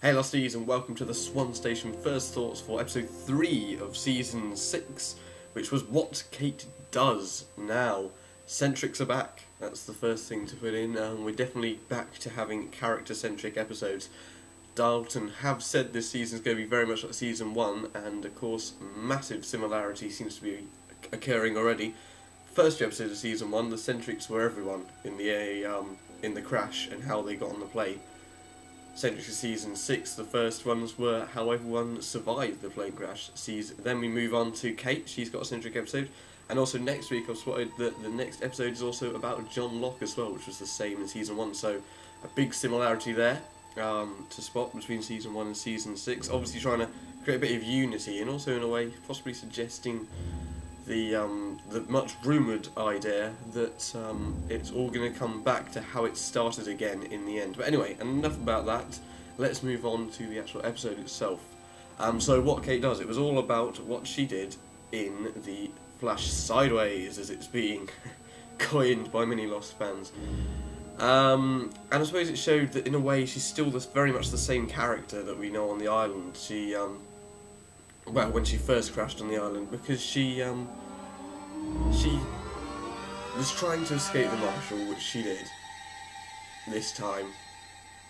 Hey Losties, and welcome to the Swan Station First Thoughts for episode 3 of season 6, which was What Kate Does Now. Centrics are back, that's the first thing to put in. We're definitely back to having character-centric episodes. Dalton have said this season's going to be very much like season 1, and of course, massive similarity seems to be occurring already. First few episodes of season 1, the Centrics were everyone in the crash and how they got on the plane. Centrics of season 6, the first ones were how everyone survived the plane crash. Then we move on to Kate, she's got a Centric episode. And also next week I've spotted that the next episode is also about John Locke as well, which was the same in season 1. So a big similarity there to spot between season 1 and season 6. Obviously trying to create a bit of unity and also in a way possibly suggesting the much rumoured idea that it's all going to come back to how it started again in the end. But anyway, enough about that. Let's move on to the actual episode itself. So what Kate does, it was all about what she did in the Flash Sideways, as it's being coined by many Lost fans. And I suppose it showed that in a way she's still very much the same character that we know on the island. She, when she first crashed on the island, because she was trying to escape the Marshal, which she did this time.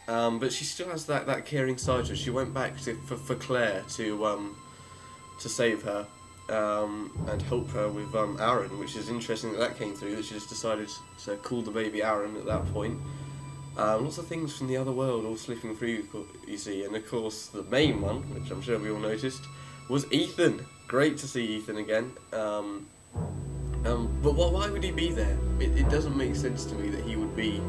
But she still has that caring side to her. She went back for Claire to save her and help her with Aaron, which is interesting that came through, that she just decided to call the baby Aaron at that point. Lots of things from the other world all slipping through, you see, and of course the main one, which I'm sure we all noticed, was Ethan. Great to see Ethan again. But why would he be there? It doesn't make sense to me that he would be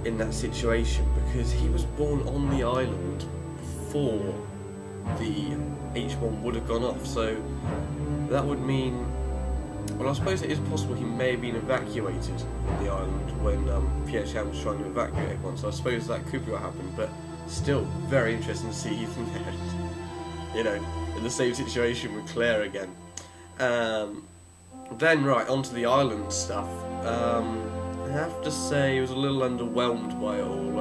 in that situation, because he was born on the island before the H1 would have gone off, so that would mean, well, I suppose it is possible he may have been evacuated from the island when Pierre Chan was trying to evacuate everyone, so I suppose that could be what happened, but still very interesting to see Ethan there, you know, in the same situation with Claire again. Then, right, onto the island stuff. I have to say I was a little underwhelmed by it all.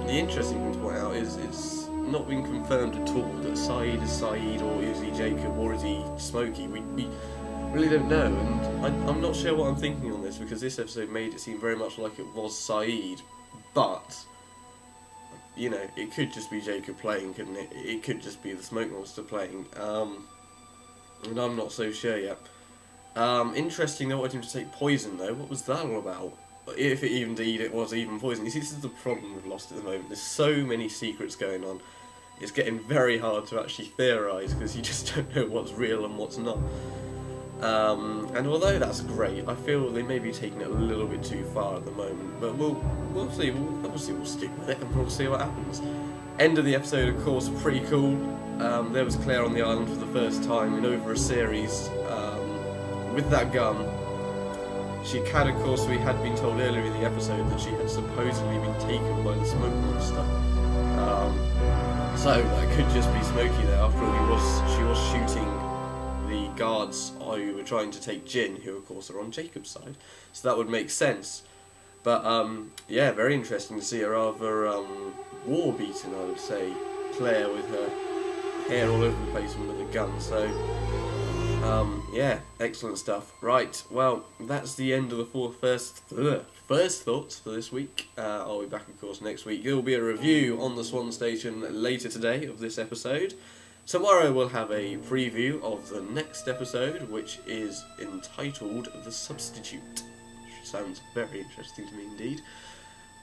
The interesting thing to point out is it's not been confirmed at all that Saeed is Saeed, or is he Jacob, or is he Smokey. We really don't know, and I'm not sure what I'm thinking on this, because this episode made it seem very much like it was Saeed, but, you know, it could just be Jacob playing, couldn't it? It could just be the Smoke Monster playing, and I'm not so sure yet. Interesting they wanted him to take poison though. What was that all about? If indeed it was even poison. You see, this is the problem with Lost at the moment. There's so many secrets going on. It's getting very hard to actually theorise, because you just don't know what's real and what's not. And although that's great, I feel they may be taking it a little bit too far at the moment. But we'll see. We'll stick with it and we'll see what happens. End of the episode, of course, pretty cool. There was Claire on the island for the first time in over a series. With that gun, she had, of course, we had been told earlier in the episode that she had supposedly been taken by the Smoke Monster. So that could just be Smokey there. After all, she was shooting the guards who were trying to take Jin, who of course are on Jacob's side. So that would make sense. But yeah, very interesting to see a rather war-beaten, I would say, Claire with her hair all over the place and with a gun. So yeah, excellent stuff. Right, well, that's the end of the first thoughts for this week. I'll be back, of course, next week. There will be a review on the Swan Station later today of this episode. Tomorrow we'll have a preview of the next episode, which is entitled The Substitute. Which sounds very interesting to me indeed.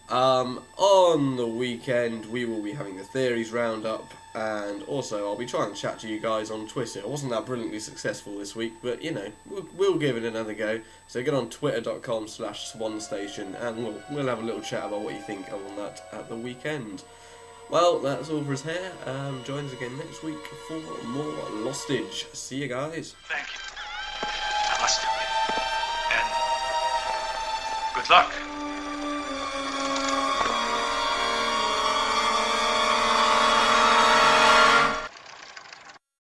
On the weekend we will be having the Theories Roundup, and also I'll be trying to chat to you guys on Twitter. I wasn't that brilliantly successful this week, but you know, we'll give it another go. So get on twitter.com/swanstation and we'll have a little chat about what you think on that at the weekend. Well, that's all for us here. Join us again next week for more Lostage. See you guys. Thank you. I must admit. And good luck.